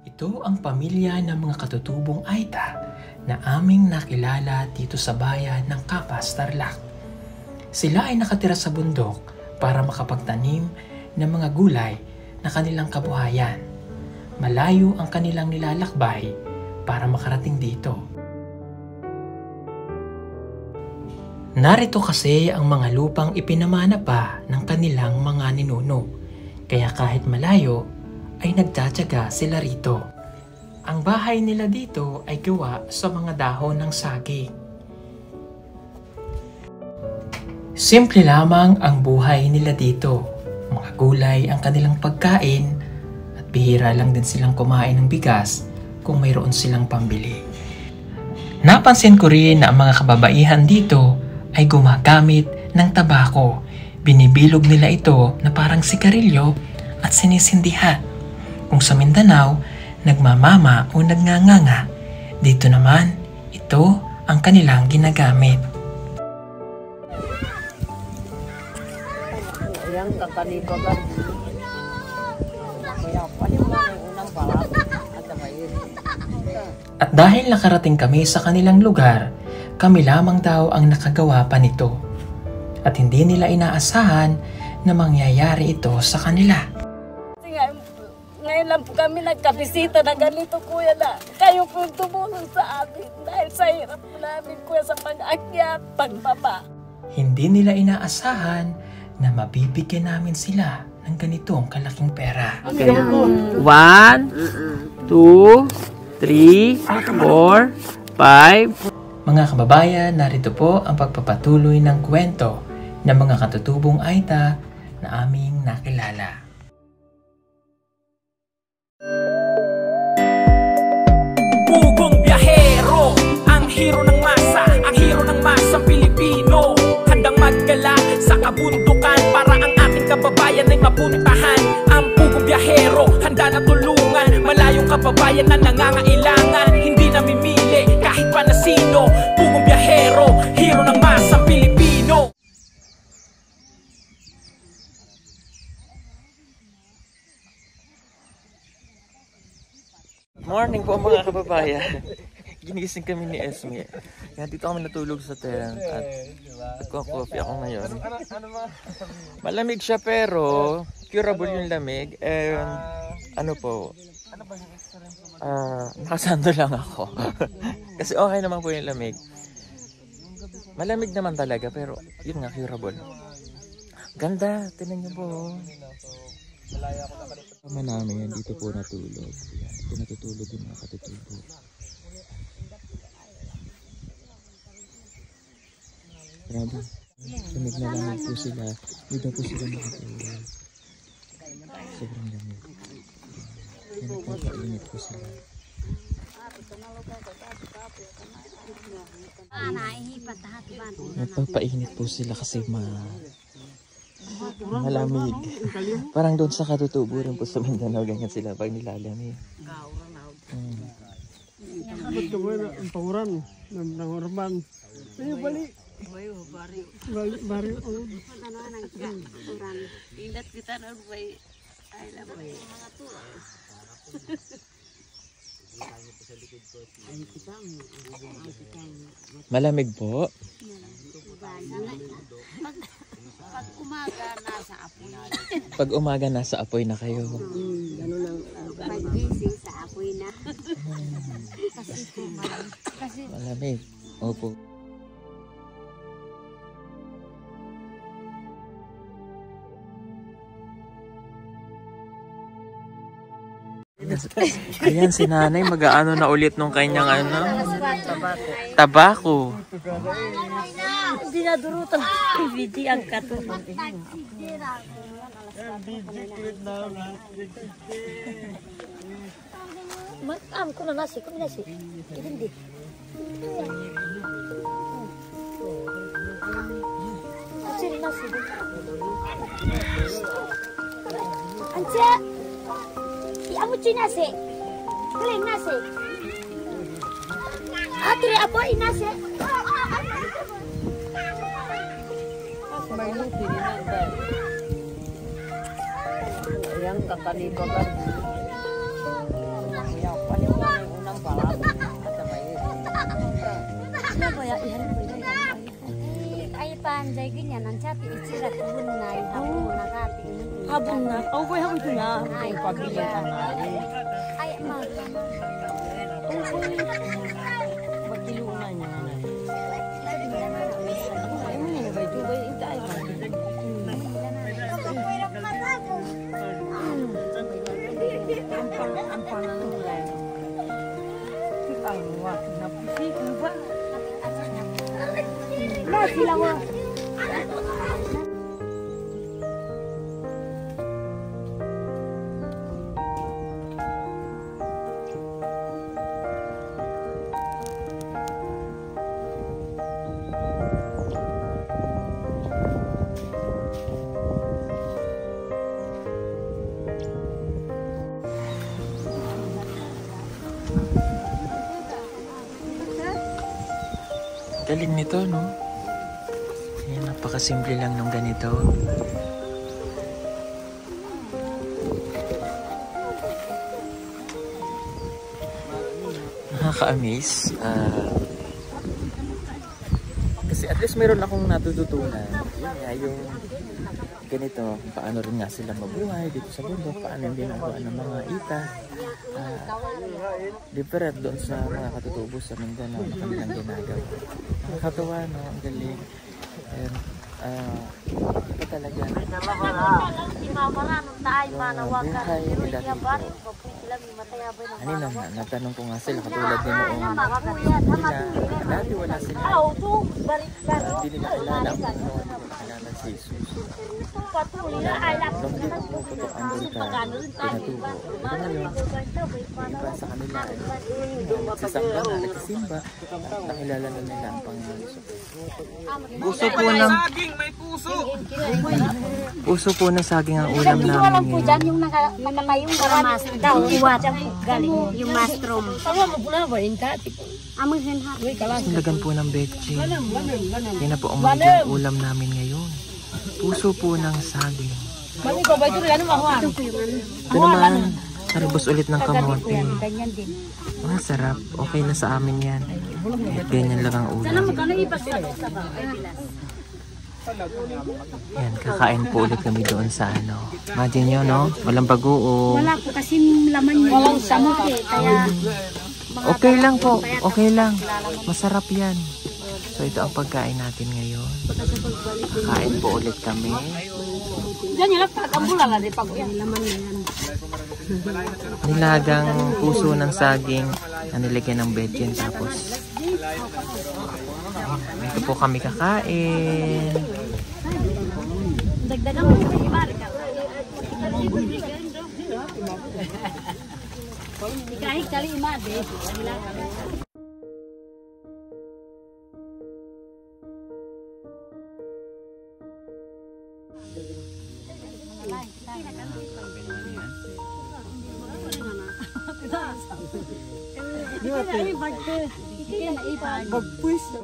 Ito ang pamilya ng mga katutubong Aita na aming nakilala dito sa bayan ng Capas, Tarlac. Sila ay nakatira sa bundok para makapagtanim ng mga gulay na kanilang kabuhayan. Malayo ang kanilang nilalakbay para makarating dito. Narito kasi ang mga lupang ipinamana pa ng kanilang mga ninuno, kaya kahit malayo ay nagtsatsaga sila rito. Ang bahay nila dito ay gawa sa mga dahon ng saging. Simple lamang ang buhay nila dito. Mga gulay ang kanilang pagkain at bihira lang din silang kumain ng bigas kung mayroon silang pambili. Napansin ko rin na ang mga kababaihan dito ay gumagamit ng tabako. Binibilog nila ito na parang sigarilyo at sinisindihan. Kung sa Mindanao, nagmamama o nagnganganga, dito naman, ito ang kanilang ginagamit. At dahil nakarating kami sa kanilang lugar, kami lamang daw ang nakagawa pa nito. At hindi nila inaasahan na mangyayari ito sa kanila. Ngayon lang po kami nagkabisita na ganito, kuya, na kayo po tumulong sa amin dahil sa hirap po namin, kuya, sa pag-akyat, pagbaba. Hindi nila inaasahan na mabibigyan namin sila ng ganitong kalaking pera. Okay. 1, 2, 3, 4, 5. Mga kababayan, narito po ang pagpapatuloy ng kwento ng mga katutubong Aita na aming nakilala. Pugong biyahero, ang hero ng masa, ang hero ng masang Pilipino. Handang maggala sa kabundukan para ang ating kababayan ay mapuntahan. Ang pugong biyahero, handa na tulungan malayong kababayan na nangangailangan. Hindi namimili kahit pa na sino. Pugong biyahero, hero ng masang Pilipino. Morning po mga kababayan. Ginising kami ni Esme. Kaya dito kami natulog sa tent at nagko-coffee ako ngayon. Malamig siya pero curable yung lamig. And ano po, nakasando lang ako. Kasi okay naman po yung lamig. Malamig naman talaga pero yun nga, curable. Ganda, tinan niyo po. Kasama namin yan, dito po natulog. Yan, dito natutulog yung mga katutubo. Grabe, lamig na lamig po sila. Dito po sila makatulog. Sobrang lamig. Nagpapainit po sila. Nagpapainit po sila kasi malamig. Parang doon sa katutubo rin po sa Mindanao, ganyan sila pag nilalamig. Ba't ka ba ang panguran ng urban? Ay, bali. Bari. Indat kita na bay. Ay labay. Malamig po. Pag umaga, nasa apoy. Pag umaga, nasa apoy na kayo. Pag gising sa apoy na. Kasi Malamig. Opo. Ayan si nanay, mag-aano na ulit nung kanyang ano? Tabako. hindi na durutan. DVD ang katulong. Mag-am ko na nasi. Kung nasi. Hindi. Kasi nasi. Anca! Iamu nasi. Kering nasi. Atri apa inasi? Bayu pilihan baru. Yang kakak di Ay panjay ganyan ang chati itsirat bun na habon na kati. Habon na. Oh, boy, habon na. Ay pagbiyan na. Ay mag. Magtilungan niya. Galing nito, no? Ayan, napakasimple lang nung ganito. Nakaka-amaze. Kasi at least mayroon akong natututunan. Yun nga, yung ganito, paano rin nga sila mabuhay dito sa bundok, paano yung ginagawa ng mga ita. Different doon sa mga katutubo sa Mindanao na kanilang ginagawa. Nakakatawa, no? Ang galing. And, ito talaga. Yung buhay nila dito. Kanina, natanong ko nga sila, katulad din noong dati wala sila. Hindi nila kilala kung ano nakilala si Jesus. Nung dito puputok ang bulkan, pinatubo. Ito ngayon, iba sa kanila ay nagsasamba na, nagsisimba, at nakilala na nila ang Panginoon Jesus. Puso po ng puso po ng saging ang ulam namin Alam po ngayon. dyan yung nakatayong karamas daw. Iwat galing yung mushroom. Amang henha. Lagan po ng betchin. Yan na po ang magiging ulam namin ngayon. Puso po ng saging. Ito naman, haribos ulit ng kamote. Ganyan din. Masarap. Okay na sa amin yan. At ganyan lang ang ulam. Yan, kakain po ulit kami doon sa ano. Imagine nyo, no? Walang bagoong. Wala po kasi laman yun. Walang samote. Kaya Okay lang po. Okay lang. Masarap yan. So ito ang pagkain natin ngayon. Kakain po ulit kami. Nilagang puso ng saging na nilagyan ng betchin tapos ito po kami kakain. dagdagan mo sa ibari ka. Kahit kali imade.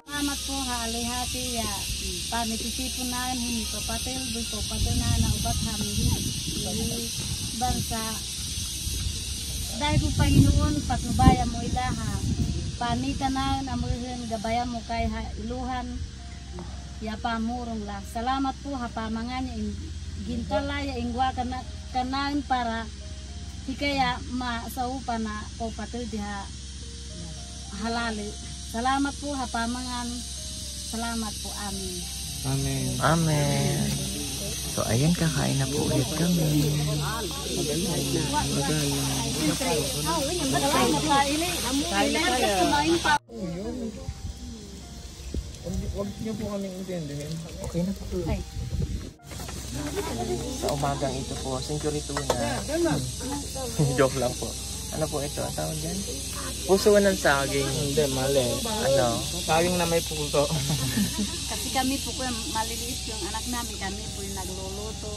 Salamat po halihati ya. Pamititipon na hindi ko patel, buko patel na ubat hamili. Bansa dahil po Panginoon patnubaya mo ilaha. Pamita na amuhin gabaya mo kay iluhan ya pamurong la. Salamat po ha pamangan gintalaya ingwa kanan para hikaya masaupa na o patel diha halali. Salamat po ha pamangan. Salamat po amin. Amen. Amen. So ayan, kakain na po ulit kami. Huwag niyo po kaming intindihin. Okay na po. Sa umagang ito po, singkurituna. Joke lang po. Ano po ito? Ang tawag dyan? Puso ng saging. Hindi, mali. Ano? Saging na may puso. Kasi kami po maliliit yung anak namin, kami po yung nagluluto.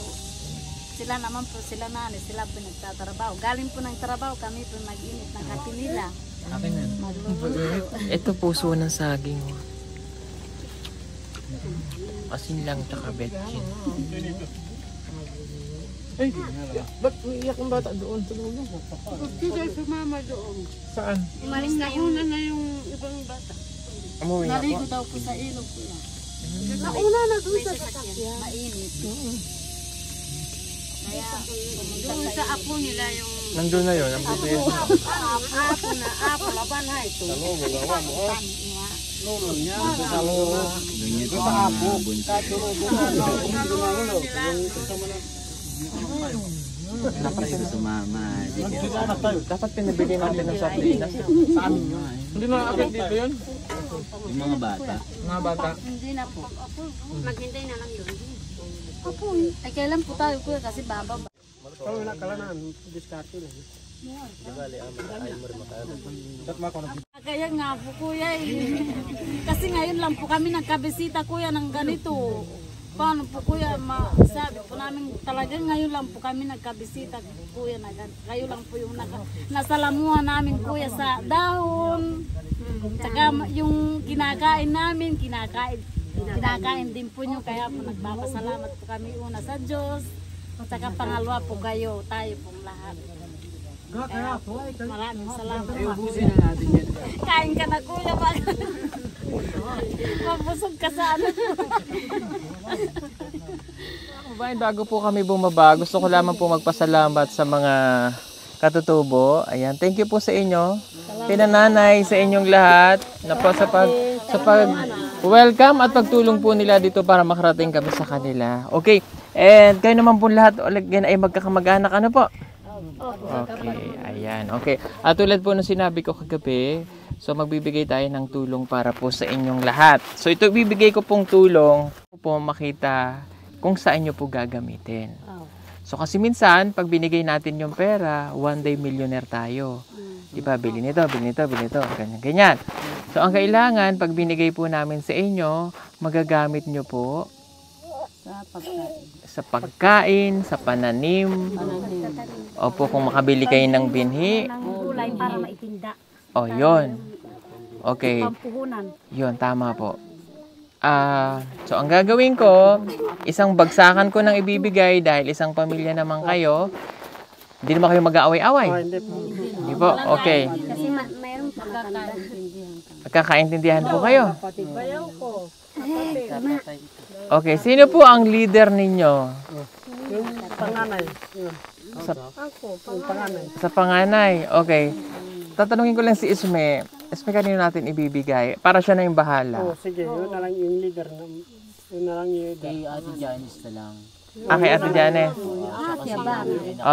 Sila naman po, sila po nagtatrabaho. Galing po ng trabaho, kami po nag-init ng hati nila. Akin na. Magluluto. Ito puso ng saging. Asin lang tsaka betchin. Ay, ba't umiiyak ang bata doon sa dulo? Kasi sumama doon. Saan? Umalis na Nauna na yung ibang bata. Umuwi na po. Naligo daw po sa ilog kuya. Nauna na doon sa sasakyan. Mainit. Kaya doon sa apo nila yung Nandun na yun, ang problema. apo na apo laban ha ito. Dapat pinabili natin ng sardinas. Hindi na akit dito yun? Yung mga bata. Mga bata. Hindi na po. Maghintay na lang yun. Apo, ay kailan po tayo kuya kasi bababa. Kalau nak kalanan, diskarte lang. Kaya nga po kuya eh. Kasi ngayon lang po kami nagkabisita kuya ng ganito. Paano po kuya, sabi po namin talagang ngayon lang po kami nagkabisita kuya na kayo lang po yung nasalamuhan namin kuya sa dahon. Saka yung kinakain namin, kinakain din po nyo kaya po nagpapasalamat po kami una sa Diyos. Saka pangalawa po kayo, tayo pong lahat. Kaya po, maraming salamat. Kain ka na kuya, mabusog ka sa ano. Bago po kami bumaba, gusto ko lamang po magpasalamat sa mga katutubo. Ayan, thank you po sa inyo. Pinananay sa inyong lahat na po sa pag-welcome at pagtulong po nila dito para makarating kami sa kanila. Okay, and kayo naman po lahat again ay magkakamag-anak, ano po? Okay, ayan. Okay, at tulad po ng sinabi ko kagabi, so magbibigay tayo ng tulong para po sa inyong lahat. So ito bibigay ko pong tulong po makita kung saan nyo po gagamitin. So kasi minsan, pag binigay natin yung pera, one day millionaire tayo. Diba, bili nito, ganyan, ganyan. So ang kailangan, pag binigay po namin sa inyo, magagamit nyo po sa pagkain, sa pananim. Opo, kung makabili kayo ng binhi. Kulay para maitinda. Oh, yun. Okay. Pampuhunan. Yun, tama po. So ang gagawin ko, isang bagsakan ko nang ibibigay dahil isang pamilya naman kayo. Hindi naman kayo mag-aaway-away. Hindi po, okay. Kasi mayroong pagkakaintindihan. Magkakaintindihan po kayo. Bayaw ko. Okay, sino po ang leader ninyo? Yung panganay. Ako, panganay. Sa panganay, okay. Tatanungin ko lang si Isme. Isme, kanino natin ibibigay? Para siya na yung bahala. Oh, sige, yun na lang yung leader. Yun na lang yung leader. Kay Ate Janice na lang. Kay Ate Janes. Kaya ba?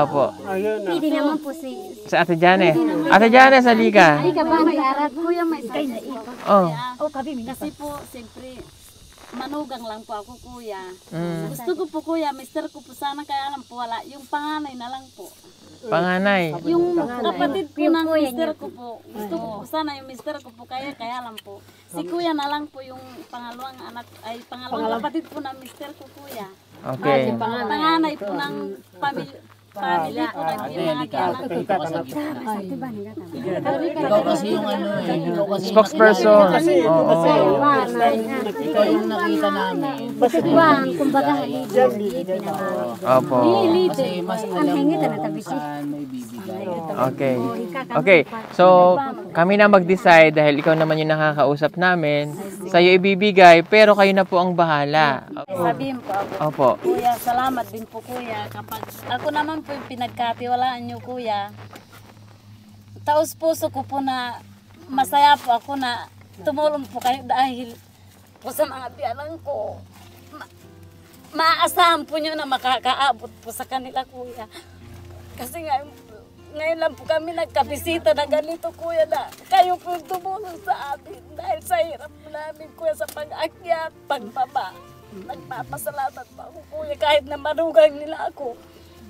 Opo. Ayun na. Hindi naman po si... Sa Ate Janes. Ate Janes, halika. Hindi ka ba may-aral? Kuya, may sky na ito. Oh. Kasi po, siyempre, manugang lang po ako kuya. Mm. Gusto ko po kuya, mister ko po sana kaya lang po wala. Yung panganay na lang po. Panganay. Yung kapatid po ng mister ko po. Gusto ko po sana yung mister ko po kaya lang po. Si kuya na lang po yung pangalawang anak, ay pangalawang kapatid po ng mister ko kuya. Okay. Panganay po ng pamilya po ng mga Ikaw kasi yung ano eh. Ikaw kasi Spokesperson. Oo. ikaw yung nakita namin. kumbaga Opo. Kasi mas alam mo kung saan may bibigay. Okay. Okay. So, kami na mag-decide dahil ikaw naman yung nakakausap namin. Sa'yo ibibigay, pero kayo na po ang bahala. sabihin po ako. Opo. Kuya, salamat din po kuya. Kapag ako naman po yung pinagkatiwalaan nyo kuya, taos puso ko po na masaya po ako na tumulong po kayo dahil po sa mga biyanan ko. Maaasahan po nyo na makakaabot po sa kanila kuya. Kasi ngayon lang po kami nagkabisita na ganito kuya na kayo po yung tumulong sa amin dahil sa hirap namin kuya sa pag-akyat, pagbaba. Nagpapasalamat po ako kuya kahit na manugang nila ako.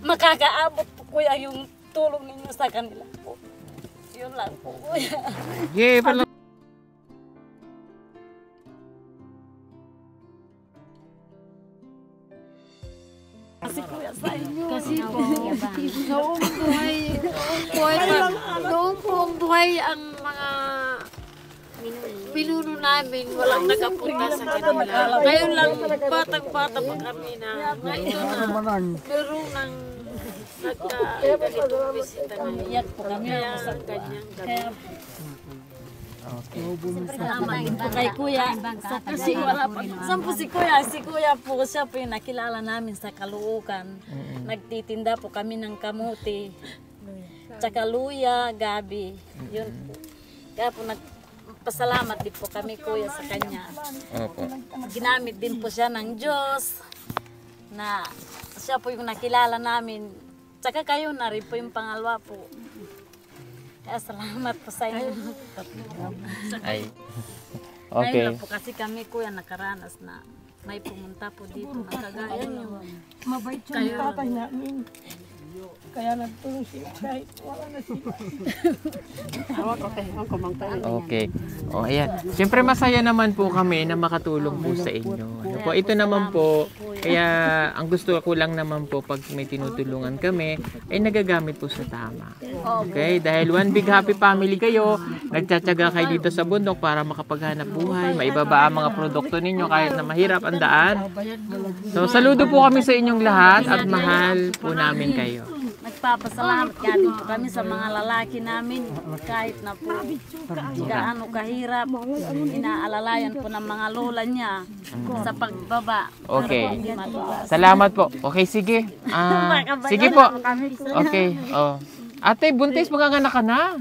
Makakaabot po kuya yung tulong ninyo sa kanila po. Yun lang po kuya. Yay, pala. Kasi kuya sa inyo. Kasi po, noong buong buhay ang mga pinuno namin, walang nakapunta sa kanila. Ngayon lang, batang-bata pa kami na ngayon na meron ng nagka-ganitong bisita ngayon. Iyak po kami. Kaya ang kanyang ganun. Okay. Salamat din po kay Kuya. Kasi wala pa. Saan po si Kuya? Si Kuya po, siya po yung nakilala namin sa Caloocan. Nagtitinda po kami ng kamuti. Tsaka luya, gabi. Yun po. Kaya po nagpasalamat din po kami Kuya sa kanya. Opo. Ginamit din po siya ng Diyos na siya po yung nakilala namin. Tsaka kayo na rin po yung pangalawa po. Kaya salamat po sa inyo. Ay. Ngayon Okay. na po kasi kami Kuya nakaranas na may pumunta po dito na kagaya niyo. Mabait siya yung tatay namin. Kaya nagtulong siya kahit wala na siya. Okay. O, ayan. Siyempre masaya naman po kami na makatulong po sa inyo. Ano po, ito naman po, kaya ang gusto ko lang naman po pag may tinutulungan kami, ay nagagamit po sa tama. Okay? Dahil one big happy family kayo, nagtsatsaga kayo dito sa bundok para makapaghanap buhay, maibaba ang mga produkto ninyo kahit na mahirap ang daan. So, saludo po kami sa inyong lahat at mahal po namin kayo. Nagpapasalamat nga din po kami sa mga lalaki namin kahit na po gaano kahirap. Inaalalayan po ng mga lola niya sa pagbaba. Okay. Hindi matuwa. Salamat po. Okay, sige. Sige po. Okay. Oh. Ate, buntis, maganganak ka na.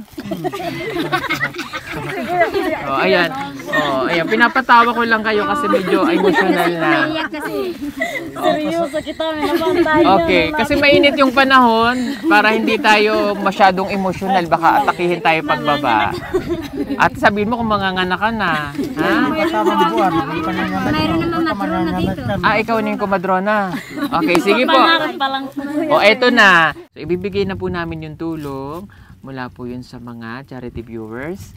Oh, ayan. Oh, ayan. Pinapatawa ko lang kayo kasi medyo emotional na. Seryoso kita, may naman tayo. Okay, kasi mainit yung panahon para hindi tayo masyadong emotional. Baka atakihin tayo pagbaba. At sabihin mo kung manganganak ka na. Ha? Mayroon naman matrona dito. Ikaw na yung kumadrona. Okay, sige po. Pangarap pa lang po. O, eto na. So, ibibigay na po namin yung tulong mula po yun sa mga charity viewers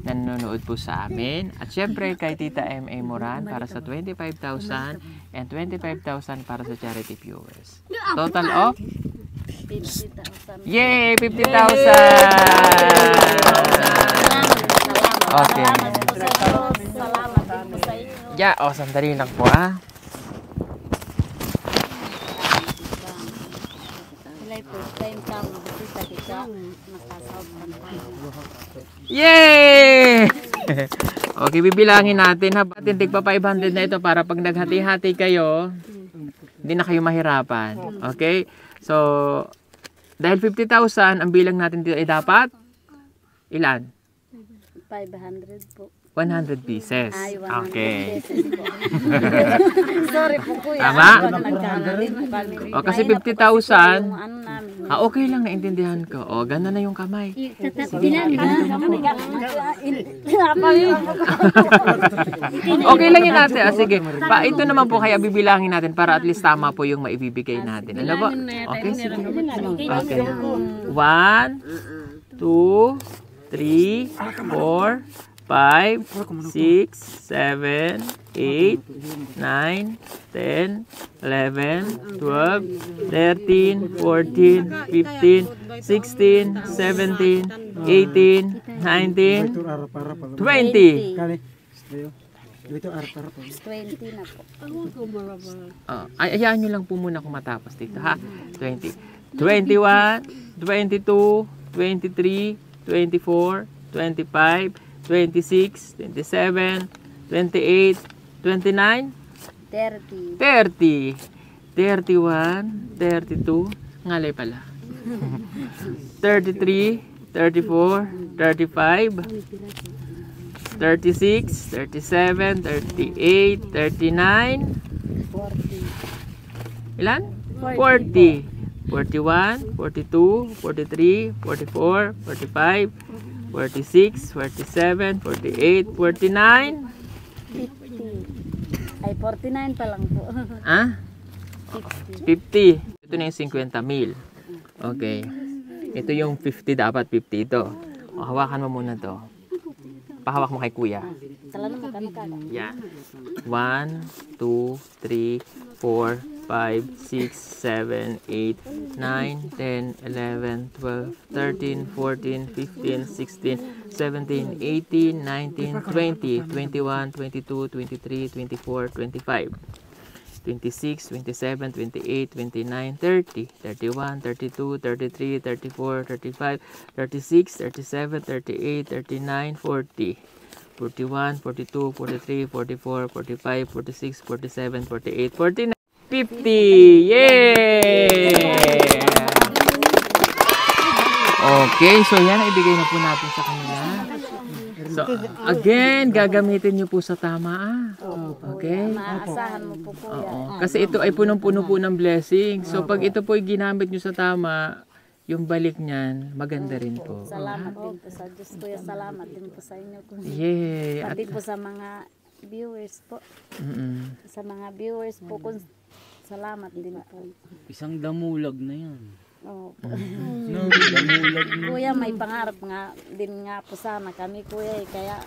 na nanonood po sa amin. At syempre, kay Tita M.A. Moran para sa 25,000 and 25,000 para sa charity viewers. Total of? 50,000. Yay! 50,000! Okay. Salamat po sa Diyos. Salamat din po sa inyo. Yeah, sandali lang po ah. Sila'y first time kami bisita kita. Nakasahod pa Yay! Okay, bibilangin natin ha. Tindig pa 500 na ito para pag naghati-hati kayo, hindi na kayo mahirapan. Okay? So, dahil 50,000, ang bilang natin dito ay dapat ilan? 500 po. 100 pieces. Ay, 100 Okay. pesos po. Sorry po kuya. Tama? Pag nagkamali po kami. O, kasi Mahirap po 50,000. kasi yung ano namin. Okay lang, naintindihan ko. O, ganda na yung kamay. Okay lang yun natin. Sige. Ito naman po kaya bibilangin natin para at least tama po yung maibibigay natin. Ano po? Okay, sige. Okay. 1, 2, 3, 4, 5, 6, 7, 8, 9, 10, 11, 12, 13, 14, 15, 16, 17, 18, 19, 20. 20 na po. Ayaan nyo lang po muna kung matapos dito ha. 20, 21, 22, 23, 24, 25, 26, 27, 28, 29, 30. 30, 31, 32, ngalay pala. 33, 34, 35, 36, 37, 38, 39, 40. ilan? 40, 41, 42, 43, 44, 45, 46, 47, 48, 49. 50. Ay, 49 pa lang po. Ah? 50. Ito na yung 50,000. Okay. Ito yung 50, dapat 50 ito. O, hawakan mo muna to. Pahawak mo kay kuya. Sala na magkano ka? Yan. 1, 2, 3, 4, 5, 6, 7, 8, 9, 10, 11, 12, 13, 14, 15, 16, 17, 18, 19, 20, 21, 22, 23, 24, 25. 26, 27, 28, 29, 30, 31, 32, 33, 34, 35, 36, 37, 38, 39, 40, 41, 42, 43, 44, 45, 46, 47, 48, 49, 50! Yay! Okay, so yan, ibigay na po natin sa kanila. So, again, gagamitin nyo po sa tama. Okay? Maasahan mo po kuya. Oo. Kasi ito ay punong-puno po ng blessing. So, pag ito po ay ginamit nyo sa tama, yung balik niyan, maganda rin po. Salamat din po sa Diyos kuya. Salamat din po sa inyo kuya. Yay! Pati po sa mga viewers po. Sa mga viewers po, salamat din po. Isang damulag na yan. Oo. Damulag na. Kuya, may pangarap nga din nga po sana kami kuya kaya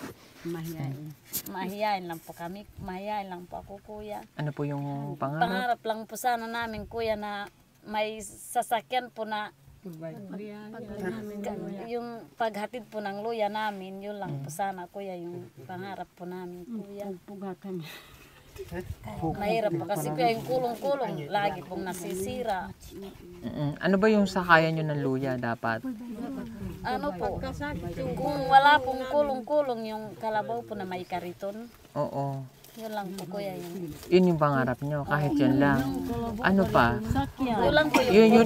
mahihain lang po kami. Mahihain lang po ako kuya. Ano po yung pangarap? Pangarap lang po sana namin kuya na may sasakyan po na yung paghatid po ng luya namin, yun lang po sana kuya yung pangarap po namin kuya. Mahirap po kasi kuya yung kulong-kulong lagi pong nasisira. Ano ba yung sakayan nyo ng luya dapat? Ano po, kung wala pong kulong-kulong yung kalabaw po na may kariton, Oo. yun lang po kuya yun. Yun yung pangarap nyo, kahit yan lang. Ano pa? Yun lang po yung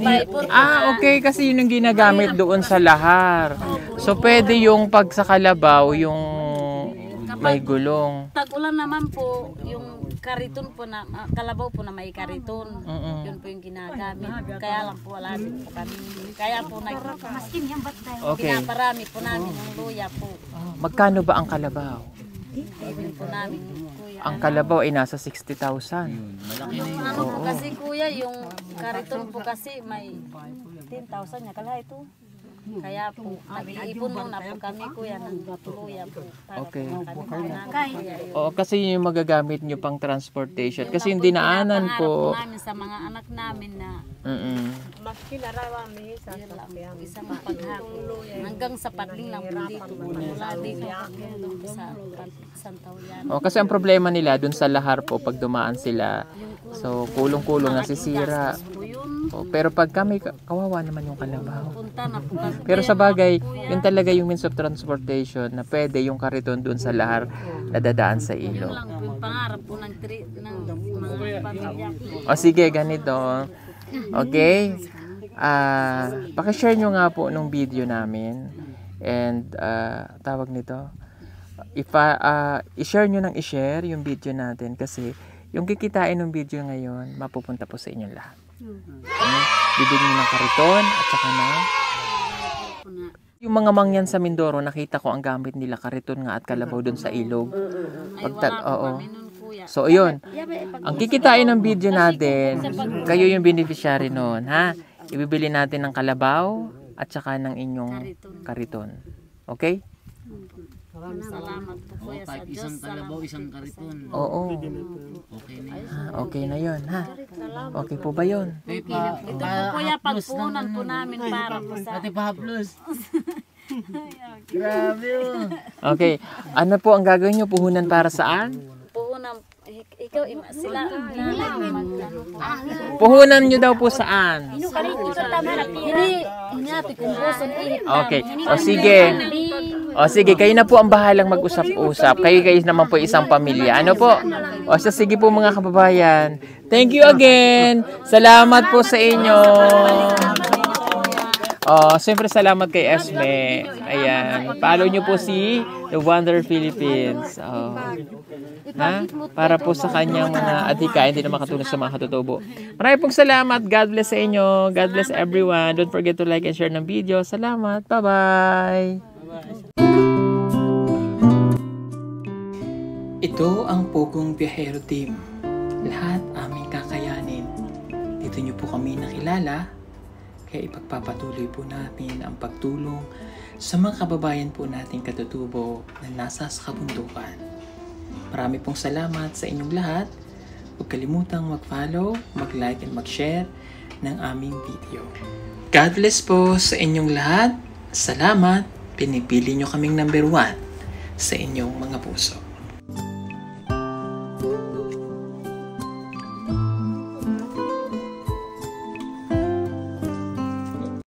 Okay, kasi yun yung ginagamit doon sa lahar. So, pwede yung pag sa kalabaw, yung may gulong. Tag-ulan naman po, yung kariton po na, kalabaw po na may kariton. Yun po yung ginagamit. Kaya lang po wala din po kami. Kaya po pinaparami po namin yung luya po. Magkano ba ang kalabaw? Bibili po namin kuya. Ang kalabaw ay nasa 60,000. Ano po kasi kuya, yung kariton po kasi may 10,000 niya kala ito. Kaya po, nag-iipon muna po kami kuya ng luya po. Okay. Oo, kasi yun yung magagamit nyo pang transportation. Kasi yung dinaanan po. Namin sa mga anak namin na isang paghapon. Hanggang sa Patling lang po dito. Wala dito sa Santaoyan. Kasi ang problema nila dun sa lahar po pag dumaan sila. So, kulong-kulong nasisira. Pero pag kami, kawawa naman yung kalabaw. Punta na po kami. Pero sa bagay, yun talaga yung means of transportation na pwede yung kariton dun sa lahar na dadaan sa Yun ilog. lang po yung pangarap po ng mga pamilya. O sige, ganito. Okay? Pakishare nyo nga po nung video namin. And, tawag nito. I-share nyo ng i-share yung video natin kasi yung kikitain ng video ngayon, mapupunta po sa inyong lahat. Bibili nyo ng kariton at saka na yung mga mangyan sa Mindoro, nakita ko ang gamit nila kariton nga at kalabaw dun sa ilog. So, yun. Ang kikitain ng video natin, kayo yung beneficiary nun, ha? Ibibili natin ng kalabaw at saka ng inyong kariton. Okay? Salamat po kuya sa Diyos. Isang kalabaw, isang kariton. Oo. Okay na yun. Okay na yun, ha? Okay po ba yun? Ito po kuya, pagpunan po namin para po sa... Ate pa-plus. Grabe oh. Okay. Ano po ang gagawin nyo? Puhunan para saan? Puhunan, ikaw, sila, Puhunan nyo daw po saan? Hindi natin kung gusto Okay. O sige. O sige, kayo na po ang bahalang mag-usap-usap. Kayo naman po isang pamilya. Ano po? O sige po mga kababayan. Thank you again. Salamat po sa inyo. Siyempre salamat kay Esme. Ayan. Follow nyo po si The Wonder Philippines. Para po sa kanyang mga adhikain, hindi na makatulong sa mga katutubo. Maraming pong salamat. God bless sa inyo. God bless everyone. Don't forget to like and share ng video. Salamat. Bye-bye. Ito ang Pugong Biyahero Team. Lahat aming kakayanin. Dito niyo po kami nakilala, kaya ipagpapatuloy po natin ang pagtulong sa mga kababayan po nating katutubo na nasa sa kabundukan. Marami pong salamat sa inyong lahat. Huwag kalimutang mag-follow, mag-like and mag-share ng aming video. God bless po sa inyong lahat. Salamat. Pinipili nyo kaming number 1 sa inyong mga puso.